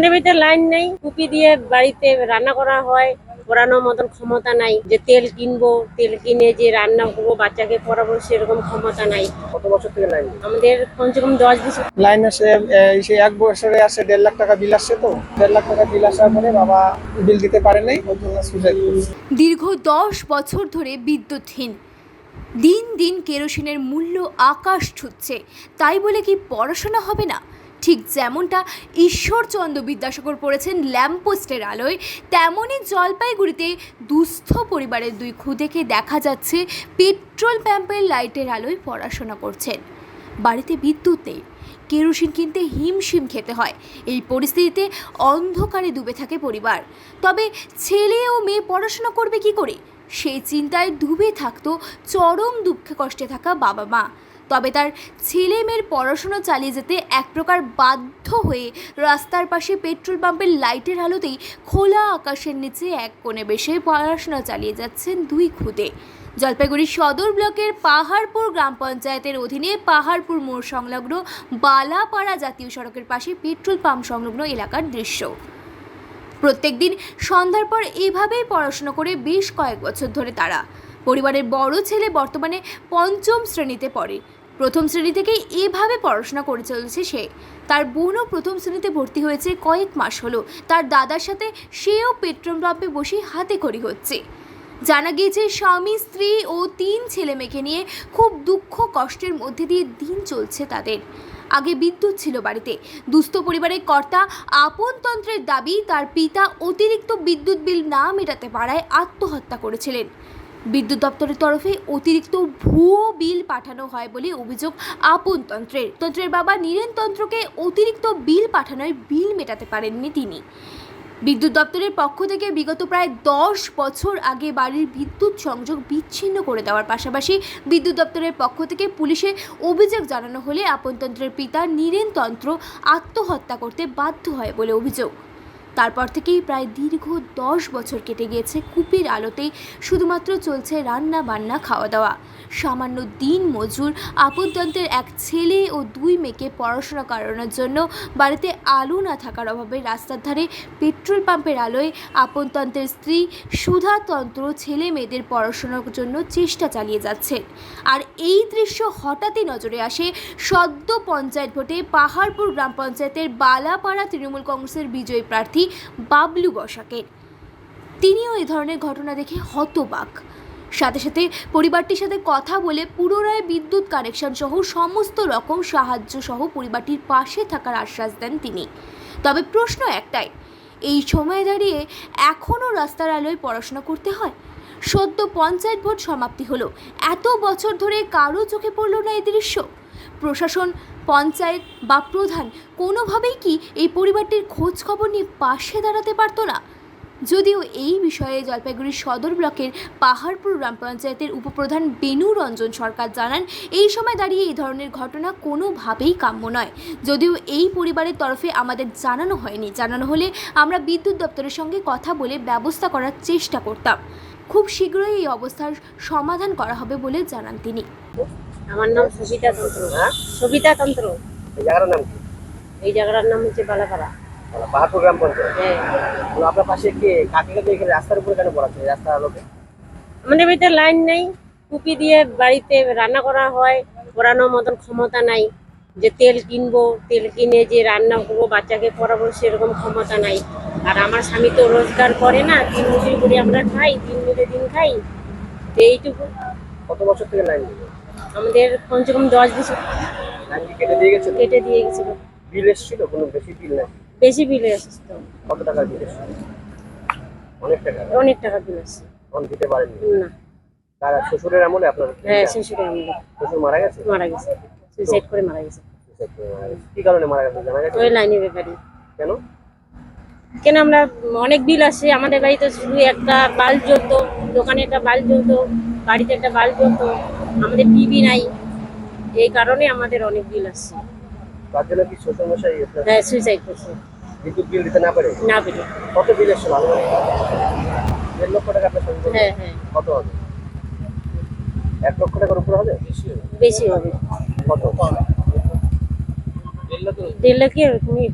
আমাদের বাড়িতে লাইন নেই, কুপি দিয়ে বাড়িতে রান্না করা হয়। করানোর মতন ক্ষমতা নাই যে তেল কিনবো, তেল কিনে যে রান্না করবো, বাচ্চাকে পড়াবো, সেরকম ক্ষমতা নাই। কত বছর থেকে লাইন নেই? আমাদের কমসে কম 10 বছর। লাইন আসে, সেই 1 বছরে আসে 1.5 লাখ টাকা বিল আসছে। তো 1.5 লাখ টাকা বিল আসার পরে বাবা বিল দিতে পারে নাই, ওর জন্য সুইসাইড করেছে। দীর্ঘ 10 বছর ধরে বিদ্যুৎহীন, দিন দিন কেরোসিনের মূল্য আকাশ ছুঁচ্ছে। তাই বলে কি পড়াশোনা হবে না? ঠিক যেমনটা ঈশ্বরচন্দ্র বিদ্যাসাগর পড়েছেন ল্যাম্পপোস্টের আলোয়, তেমনই জলপাইগুড়িতে দুস্থ পরিবারের 2 খুদেকে দেখা যাচ্ছে পেট্রোল পাম্পের লাইটের আলোয় পড়াশোনা করছেন। বাড়িতে বিদ্যুৎ নেই, কেরোসিন কিনতে হিমশিম খেতে হয়। এই পরিস্থিতিতে অন্ধকারে ডুবে থাকে পরিবার। তবে ছেলে ও মেয়ে পড়াশোনা করবে কি করে, সেই চিন্তায় ডুবে থাকতো চরম দুঃখে কষ্টে থাকা বাবা মা। তবে তার ছেলে মেয়ের পড়াশোনা চালিয়ে যেতে এক প্রকার বাধ্য হয়ে রাস্তার পাশে পেট্রোল পাম্পের লাইটের আলোতেই খোলা আকাশের নিচে এক কোণে বসে পড়াশোনা চালিয়ে যাচ্ছেন 2 খুদে। জলপাইগুড়ি সদর ব্লকের পাহাড়পুর গ্রাম পঞ্চায়েতের অধীনে পাহাড়পুর মোড় সংলগ্ন বালাপাড়া জাতীয় সড়কের পাশে পেট্রোল পাম্প সংলগ্ন এলাকার দৃশ্য। প্রত্যেকদিন সন্ধ্যার পর এভাবেই পড়াশোনা করে বেশ কয়েক বছর ধরে তারা। পরিবারের বড় ছেলে বর্তমানে 5ম শ্রেণীতে পড়ে। 1ম শ্রেণী থেকেই এভাবে পড়াশোনা করে চলেছে সে। তার বোনও 1ম শ্রেণীতে ভর্তি হয়েছে কয়েক মাস হলো। তার দাদার সাথে সেও পেট্রোল পাম্পে বসে হাতে খড়ি হচ্ছে। জানা গিয়েছে স্বামী, স্ত্রী ও 3 ছেলে মেয়েকে নিয়ে খুব দুঃখ কষ্টের মধ্যে দিয়ে দিন চলছে তাদের। আগে বিদ্যুৎ ছিল বাড়িতে। দুস্থ পরিবারের কর্তা আপনতন্ত্রের দাবি, তার পিতা অতিরিক্ত বিদ্যুৎ বিল না মেটাতে পারায় আত্মহত্যা করেছিলেন। বিদ্যুৎ দপ্তরের তরফে অতিরিক্ত ভুয়ো বিল পাঠানো হয় বলে অভিযোগ আপনতন্ত্রের বাবা নীরেন তন্ত্রকে অতিরিক্ত বিল পাঠানোয় বিল মেটাতে পারেননি তিনি। বিদ্যুৎ দপ্তরের পক্ষ থেকে বিগত প্রায় 10 বছর আগে বাড়ির বিদ্যুৎ সংযোগ বিচ্ছিন্ন করে দেওয়ার পাশাপাশি বিদ্যুৎ দপ্তরের পক্ষ থেকে পুলিশে অভিযোগ জানানো হলে আপনতন্ত্রের পিতা নীরেন তন্ত্র আত্মহত্যা করতে বাধ্য হয় বলে অভিযোগ। তারপর থেকেই প্রায় দীর্ঘ 10 বছর কেটে গিয়েছে কুপির আলোতেই শুধুমাত্র চলছে রান্না বান্না, খাওয়া দাওয়া। সামান্য দিন মজুর আপনতন্ত্রের এক ছেলে ও 2 মেয়েকে পড়াশোনা করানোর জন্য বাড়িতে আলো না থাকার অভাবে রাস্তার ধারে পেট্রোল পাম্পের আলোয় আপনতন্ত্রের স্ত্রী সুধা তন্ত্র ছেলে মেয়েদের পড়াশোনার জন্য চেষ্টা চালিয়ে যাচ্ছেন। আর এই দৃশ্য হঠাৎই নজরে আসে সদ্য পঞ্চায়েত ভোটে পাহাড়পুর গ্রাম পঞ্চায়েতের বালাপাড়া তৃণমূল কংগ্রেসের বিজয়ী প্রার্থী বাবলু বসাকের। তিনিও এই ধরনের ঘটনা দেখে হতবাক। সাথে সাথে পরিবারটির সাথে কথা বলে পুনরায় বিদ্যুৎ কানেকশন সহ সমস্ত রকম সাহায্য সহ পরিবারটির পাশে থাকার আশ্বাস দেন তিনি। তবে প্রশ্ন একটাই, এই সময় দাঁড়িয়ে এখনও রাস্তার আলোয় পড়াশোনা করতে হয়? সদ্য পঞ্চায়েত ভোট সমাপ্তি হলো, এত বছর ধরে কারো চোখে পড়ল না এই দৃশ্য? প্রশাসন, পঞ্চায়েত বা প্রধান কোনোভাবেই কি এই পরিবারটির খোঁজ খবর নিয়ে পাশে দাঁড়াতে পারতো না? যদিও এই বিষয়ে জলপাইগুড়ি সদর ব্লকের পাহাড়পুর গ্রাম পঞ্চায়েতের উপপ্রধান বেনু রঞ্জন সরকার জানান, এই সময় দাঁড়িয়ে এই ধরনের ঘটনা কোনোভাবেই কাম্য নয়। যদিও এই পরিবারের তরফে আমাদের জানানো হয়নি, জানানো হলে আমরা বিদ্যুৎ দপ্তরের সঙ্গে কথা বলে ব্যবস্থা করার চেষ্টা করতাম। খুব শীঘ্রই এই অবস্থার সমাধান করা হবে বলে জানান তিনি। আমার নাম সবিতা তন্ত্র। সবিতা তন্ত্র। এই জায়গাটার নাম কি? এই জায়গাটার নাম হচ্ছে বালাপাড়া। পাহাড়পুর গ্রাম পঞ্চায়েত। হ্যাঁ। তো আপনার পাশে কে কাকে এখানে রাস্তার উপরে কেন পড়াচ্ছে, রাস্তার আলোকে? আমাদের বাড়িতে লাইন নেই, কুপি দিয়ে বাড়িতে রান্না করা হয়। করানোর মতন ক্ষমতা নাই যে তেল কিনবো, তেল কিনে যে রান্না করবো, বাচ্চাকে পড়াবো, সেরকম ক্ষমতা নাই। আর আমার স্বামী তো রোজগার করে না, 3 মজুরি করে আমরা খাই, 3 মিলে দিন খাই। এইটুকু। কত বছর থেকে লাইন নেই? আমাদের কমসে কম 10 বছর। লাইন কি কেটে দিয়ে গেছে? কেটে দিয়ে গেছিল। বিল এসেছিল? কোনো বেশি বিল নাকি? বেশি বিল এসেছিল। কত টাকার বিল এসেছিল? অনেক টাকা। অনেক টাকা বিল এসেছে। ফোন দিতে পারেননি? না। তার শ্বশুরের আমলে আপনার? হ্যাঁ, শ্বশুরের আমলে। শ্বশুর মারা গেছে? মারা গেছে, সুইসাইড করে মারা গেছে। কি কারণে মারা গেছে জানা গেছে? ওই লাইনের ব্যাপারে। কেন? কেন আমরা অনেক বিল আসে আমাদের বাড়িতে, শুধু একটা বাল্ব জ্বলতো, দোকানে একটা বাল্ব জ্বলতো, বাড়িতে একটা বাল্ব জ্বলতো, আমাদের টিভি নাই। এই কারণে আমাদের অনেক বিল আসছে। তার জন্য কি শ্বশুর মশাই হ্যাঁ, সুইসাইড করছে। বিদ্যুৎ বিল দিতে না পারে? না পেরে। কত বিল এসছে ভালো? 1.5 লক্ষ টাকা আপনার সঙ্গে? হ্যাঁ হ্যাঁ। কত হবে? 1 লক্ষ টাকার উপর হবে? বেশি হবে। কত? 1.5 লাখের এরকমই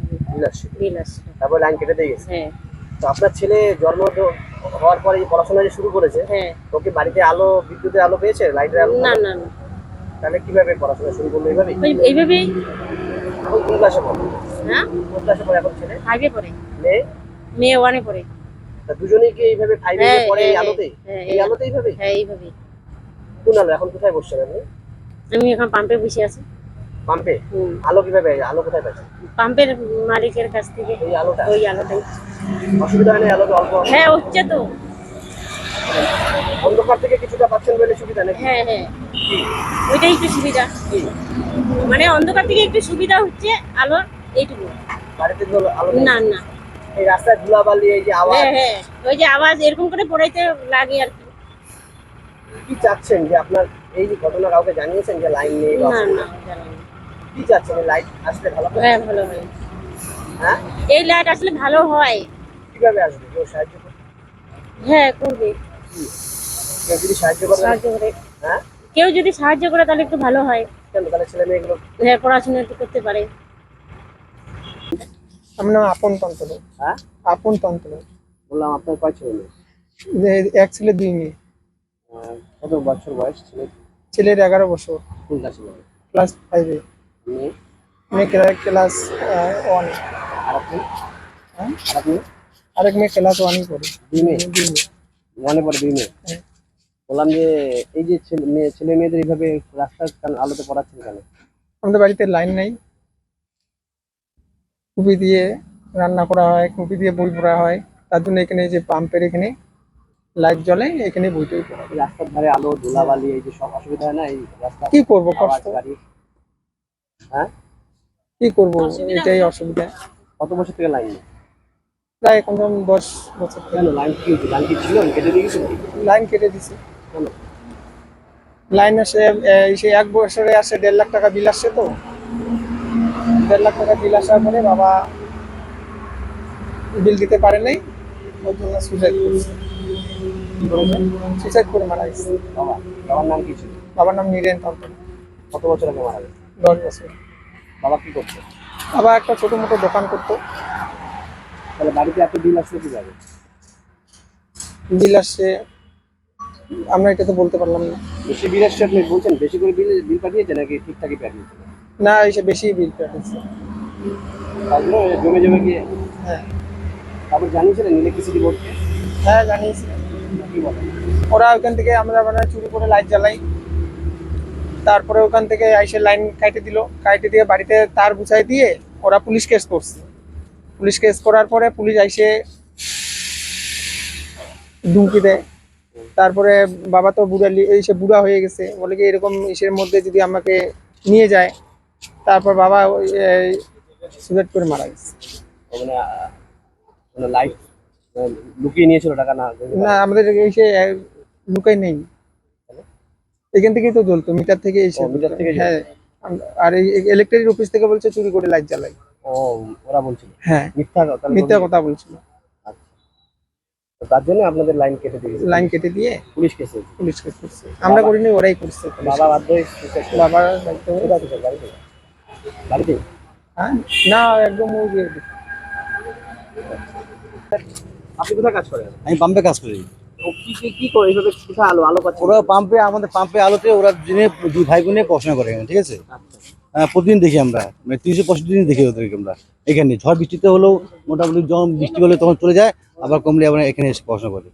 বিল আসছে। তারপর লাইন কেটে দিয়ে গেছে। হ্যাঁ তো আপনার ছেলে জন্ম হওয়ার পরে এই পড়াশোনা যে শুরু করেছে, হ্যাঁ। তোকে বাড়িতে আলো, বিদ্যুতের আলো পেয়েছে, লাইটের আলো? না না না, তাহলে কিভাবে পড়াশোনা শুরু করলো এইভাবে? এইভাবেই। এখন কোন ক্লাসে পড়ে? হ্যাঁ, কোন ক্লাসে পড়ে এখন ছেলে? 5-এ পড়ে, মেয়ে? মেয়ে 1-এ পড়ে। তা দুজনেই কি এইভাবে 5 এ হ্যাঁ, পড়ে এই হ্যাঁ, আলোতেই? হ্যাঁ, এই আলোতে এইভাবে? হ্যাঁ এইভাবেই। কোন আলো? এখন কোথায় বসছেন আপনি? আমি এখন পাম্পে বসে আছি। পাম্পে? হুম। আলো কিভাবে? আলো কোথায় পাচ্ছেন? পাম্পের মালিকের কাছ থেকে এই আলোটা? ওই আলোটাই। অসুবিধা হয় না আলোতে অল্প? হ্যাঁ হচ্ছে তো। অন্ধকার থেকে কিছুটা পাচ্ছেন বলে সুবিধা নাকি? হ্যাঁ হ্যাঁ, ওইটাই একটু সুবিধা। কি? মানে অন্ধকার থেকে একটু সুবিধা হচ্ছে আলোর, এইটুকু। বাড়িতে তো আলো নেই? না না। এই রাস্তায় ধুলাবালি, এই যে আওয়াজ, হ্যাঁ হ্যাঁ, ওই যে আওয়াজ এরকম করে পড়াইতে লাগে আর কি। কি চাচ্ছেন যে আপনার এই যে ঘটনা কাউকে জানিয়েছেন যে লাইন নেই বা না অসুবিধা? না, জানি না। কি চাচ্ছেন লাইট আসলে ভালো হয়? হ্যাঁ ভালো হয়, হ্যাঁ, এই লাইট আসলে ভালো হয়। কিভাবে আসবে? কেউ সাহায্য করবে? হ্যাঁ করবে, কেউ যদি সাহায্য করে? সাহায্য করে। হ্যাঁ, কেউ যদি সাহায্য করে তাহলে একটু ভালো হয়। কেন? তাহলে ছেলে মেয়েগুলো হ্যাঁ পড়াশোনা একটু করতে পারে। আমার নাম আপন তন্ত্র। হ্যাঁ আপন তন্ত্র। বললাম আপনার কয় ছেলে মেয়ে? এক ছেলে 2 মেয়ে। কত বছর বয়স ছেলে? ছেলের 11 বছর, কোন ক্লাসে পড়ে? ক্লাস 5-এ। মেয়ে? মেয়ে ক্লাস 1। আর আপনি? হ্যাঁ, আর আপনি? আরেক মেয়ে ক্লাস 1-ই পড়ে। 2 মেয়ে? 2 মেয়ে। ওয়ানে পড়ে 2 মেয়ে? হ্যাঁ। বললাম যে এই যে ছেলে মেয়েদের এইভাবে রাস্তার আলোতে পড়াচ্ছেন কেন? আমাদের বাড়িতে লাইন নাই, কুপি দিয়ে রান্না করা হয়, কুপি দিয়ে বই পড়া হয়। তার জন্য এখানে যে পাম্পের এখানে লাইট জ্বলে, এখানে বইটই পড়া হয়। এই রাস্তার ধারে আলো, ধুলাবালি, এই যে সব অসুবিধা হয় না এই রাস্তা? কি করবো, আওয়াজ, কষ্ট। গাড়ি? হ্যাঁ, কি করবো, অসুবিধা এটাই হয়। অসুবিধা। কত বছর থেকে লাইন নেই? প্রায় এখন 10 বছর থেকে। কেন লাইন কি হয়েছে? লাইন কি ছিল কেটে দিয়ে গেছিল? লাইন কেটে দিছে। কেন? লাইন আসে সেই 1 বছরে আসে 1.5 লাখ টাকা বিল আসছে তো। 1.5 লাখ টাকা বিল আসার পরে বাবা বিল দিতে পারে নাই, ওর জন্য সুসাইড করছে। কি করেছে? সুসাইড করে মারা গেছে। বাবার নাম কি ছিল? বাবার নাম নীরেন তন্ত্র। কত বছর আগে মারা গেছে? 10 বছর। বাবা কি করছে? বাবা একটা ছোট মোটো দোকান করতো। তাহলে বাড়িতে এত বিল আসলে কি যাবে? বিল আসছে, আমরা এটা তো বলতে পারলাম না। বেশি বিল আসছে আপনি বলছেন? বেশি করে বিল পাঠিয়েছে নাকি ঠিকঠাকই পাঠিয়েছে? না, এসে বেশি বিল পাঠিয়েছে। তার জন্য জমে জমে গিয়ে হ্যাঁ তারপর জানিয়েছিলেন ইলেকট্রিসিটি বোর্ডকে? হ্যাঁ, জানিয়েছি। কি বলে? ওরা ওখান থেকে, আমরা মানে চুরি করে লাইট জ্বালাই, তারপরে ওখান থেকে এসে লাইন কাটে দিল, কাটে দিয়ে বাড়িতে তার বুঝাই দিয়ে ওরা পুলিশ কেস করছে। পুলিশ কেস করার পরে পুলিশ এসে ধুমকি দেয়। তারপরে বাবা তো এসে বুড়া হয়ে গেছে, বলে কি এরকম ইসের মধ্যে যদি আমাকে নিয়ে যায়, তারপর বাবা সুসাইড করে মারা গেছে। মানে মানে লাইট লুকিয়ে নিয়েছিল টাকা না? না, আমাদের এসে লুকাই নেই, এখান থেকেই তো জ্বলতো, মিটার থেকে এসে। মিটার থেকে জ্বলতো? হ্যাঁ, আর এই ইলেকট্রিক অফিস থেকে বলছে চুরি করে লাইট জ্বালাই। ও, ওরা বলছিল হ্যাঁ, মিথ্যা কথা? মিথ্যা কথা বলছিল। তো তার জন্য আপনাদের লাইন কেটে দিয়েছে? লাইন কেটে দিয়ে পুলিশ কেস হয়েছে? পুলিশ কেস করছে। আমরা করিনি, ওরাই করছে। বাবা বাধ্য হয়ে suicide করেছে? বাবার দায়িত্ব হয়ে- কোথায় suicide? বাড়িতে? বাড়িতে? হ্যাঁ, না একদম ওই যে আপনি কোথায় কাজ করেন? আমি পাম্পে কাজ করি। ও কি করে এইভাবে কোথায় আলো পাচ্ছে? ওরা পাম্পে, আমাদের পাম্পে আলোতে ওরা দিনে 2 ভাই বোনে পড়াশোনা করে এখানে, ঠিক আছে? প্রতিদিন দেখি আমরা, মানে 365 দিন দেখি ওদেরকে আমরা এখানে। ঝড় বৃষ্টিতে হলেও মোটামুটি যখন বৃষ্টি হলে তখন চলে যায়, আবার কমলে আমরা এখানে এসে পড়াশোনা করি।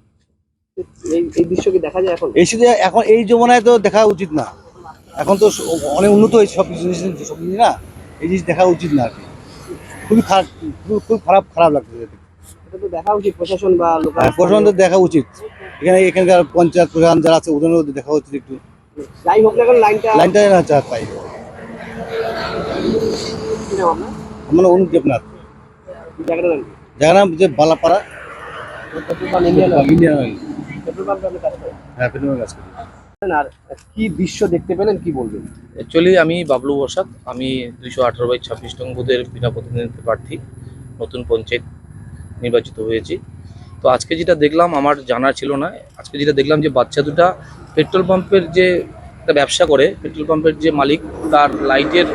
এই দৃশ্য কি দেখা যায় এখন? এই শুধু এখন এই জমানায় তো দেখা উচিত না। এখন তো অনেক উন্নত হয়েছে সব জিনিস না, এই জিনিস দেখা উচিত না আর কি। খুবই খারাপ, খুব খারাপ লাগছে। এটা তো দেখা উচিত প্রশাসন বা লোকাল প্রশাসনদের দেখা উচিত, এখানকার পঞ্চায়েত প্রধান যারা আছে ওদেরও দেখা উচিত একটু। যাই হোক না কেন লাইনটা না চার পাই। কি নাম আপনার? আমার অনুপ দেবনাথ। এই জায়গাটার নাম কি? জায়গার নাম যে Balapara, petrol pump Indian Indian oil. Petrol পাম্পে আপনি কাজ করেন? হ্যাঁ, পেট্রোলের কাজ করি। আর কি দৃশ্য দেখতে পেলেন কি বলবেন? অ্যাকচুয়ালি আমি বাবলু বসাক, আমি 218/26 নং বুথের বিনা প্রতিনিধিত্ব প্রার্থী, নতুন পঞ্চায়েত নির্বাচিত হয়েছি। তো আজকে যেটা দেখলাম আমার জানা ছিল না। আজকে যেটা দেখলাম যে বাচ্চা দুটা পেট্রোল পাম্পের যে একটা ব্যবসা করে, পেট্রোল পাম্পের যে মালিক, তার লাইটের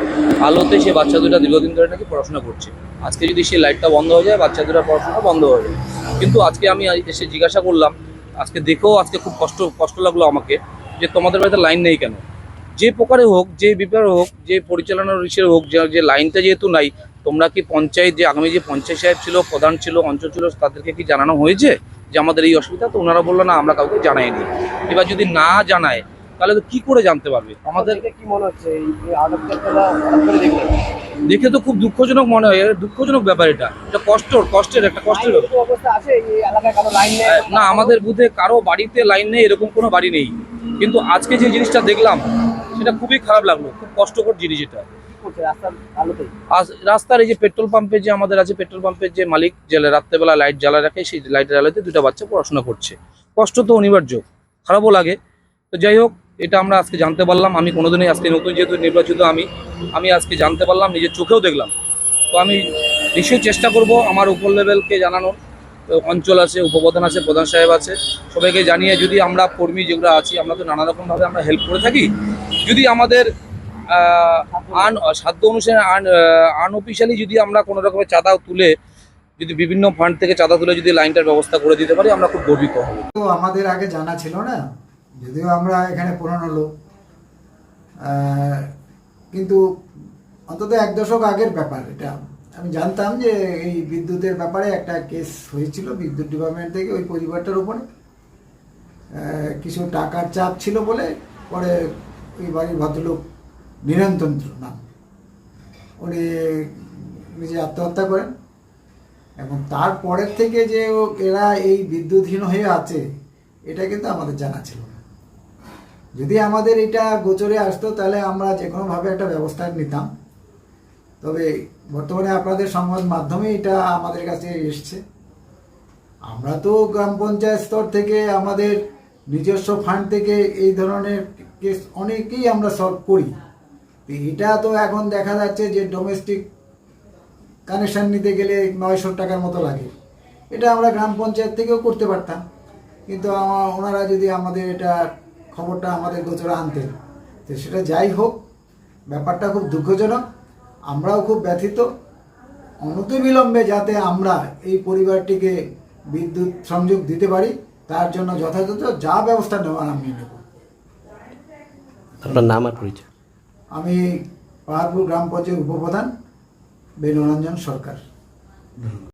আলোতে সে বাচ্চা দুটা দীর্ঘদিন ধরে নাকি পড়াশোনা করছে। আজকে যদি সেই লাইটটা বন্ধ হয়ে যায় বাচ্চাদের পড়াশোনা বন্ধ হয়ে যায়। কিন্তু আজকে আমি এসে জিজ্ঞাসা করলাম, আজকে দেখেও আজকে খুব কষ্ট লাগলো আমাকে যে তোমাদের বাড়িতে লাইন নেই কেন। যে প্রকারে হোক, যে বিপারে হোক, যে পরিচালনার ইসের হোক, যে লাইনটা যেহেতু নাই, তোমরা কি পঞ্চায়েত যে আগামী যে পঞ্চায়েত সাহেব ছিল, প্রধান ছিল, অঞ্চল ছিল, তাদেরকে কি জানানো হয়েছে যে আমাদের এই অসুবিধা? তো ওনারা বললো না, আমরা কাউকে জানাইনি। এবার যদি না জানায় তাহলে তো কি করে জানতে পারবে? আমাদের দেখে কি মনে হচ্ছে এই যে হঠাৎ করে দেখলেন? দেখে তো খুব দুঃখজনক মনে হয়, দুঃখজনক ব্যাপার। এটা কষ্টের একটা কষ্টের ব্যাপার। লাইনের অবস্থা আছে এই এলাকায়, কারো লাইন নেই? না, আমাদের বুথে কারো বাড়িতে লাইন নেই, এরকম কোনো বাড়ি নেই। কিন্তু আজকে যে জিনিসটা দেখলাম সেটা খুবই খারাপ লাগলো, খুব কষ্টকর জিনিস এটা। কি করছে রাস্তার আলোতেই? রাস্তার এই যে পেট্রোল পাম্পে যে আমাদের আছে, পেট্রোল পাম্পের যে মালিক যে রাত্রেবেলা লাইট জ্বালা রাখে, সেই লাইটের আলোতে দুটো বাচ্চা পড়াশোনা করছে। কষ্ট তো অনিবার্য, খারাপও লাগে। তো যাই হোক, এটা আমরা আজকে জানতে পারলাম। আমি কোনোদিনই আজকে নতুন যেহেতু নির্বাচিত আমি আজকে জানতে পারলাম, নিজের চোখেও দেখলাম। তো আমি নিশ্চয়ই চেষ্টা করব আমার উপর লেভেলকে জানানোর। অঞ্চল আছে, উপপ্রধান আছে, প্রধান সাহেব আছে, সবাইকে জানিয়ে যদি আমরা কর্মী যেগুলো আছি, আমরা তো নানা রকমভাবে আমরা হেল্প করে থাকি। যদি আমাদের সাধ্য অনুসারে আনঅফিসিয়ালি যদি আমরা কোনো রকমের চাঁদা তুলে, যদি বিভিন্ন ফান্ড থেকে চাঁদা তুলে যদি লাইনটার ব্যবস্থা করে দিতে পারি, আমরা খুব গর্বিত হব। তো আমাদের আগে জানা ছিল না, যদিও আমরা এখানে পুরনো লোক, কিন্তু অন্তত 1 দশক আগের ব্যাপার এটা। আমি জানতাম যে এই বিদ্যুতের ব্যাপারে একটা কেস হয়েছিল বিদ্যুৎ ডিপার্টমেন্ট থেকে ওই পরিবারটার উপরে। কিছু টাকার চাপ ছিল বলে পরে ওই বাড়ির ভদ্রলোক নিরন্তন্ত্র নাম, উনি নিজে আত্মহত্যা করেন। এবং তারপরের থেকে যে এরা এই বিদ্যুৎহীন হয়ে আছে এটা কিন্তু আমাদের জানা ছিল না। যদি আমাদের এটা গোচরে আসতো তাহলে আমরা যে কোনোভাবে একটা ব্যবস্থা নিতাম। তবে বর্তমানে আপনাদের সংবাদ মাধ্যমে এটা আমাদের কাছে এসছে। আমরা তো গ্রাম পঞ্চায়েত স্তর থেকে আমাদের নিজস্ব ফান্ড থেকে এই ধরনের কেস অনেকেই আমরা সলভ করি। এটা তো এখন দেখা যাচ্ছে যে ডোমেস্টিক কানেকশান নিতে গেলে 900 টাকার মতো লাগে। এটা আমরা গ্রাম পঞ্চায়েত থেকেও করতে পারতাম, কিন্তু ওনারা যদি আমাদের এটা খবরটা আমাদের গোচরে আনতেন। তো সেটা যাই হোক, ব্যাপারটা খুব দুঃখজনক, আমরাও খুব ব্যথিত। অনতিবিলম্বে যাতে আমরা এই পরিবারটিকে বিদ্যুৎ সংযোগ দিতে পারি তার জন্য যথাযথ যা ব্যবস্থা নেওয়ার আমি নেব। আপনার নাম আর পরিচয়? আমি পাহাড়পুর গ্রাম পঞ্চায়েত উপপ্রধান বেণুরঞ্জন সরকার।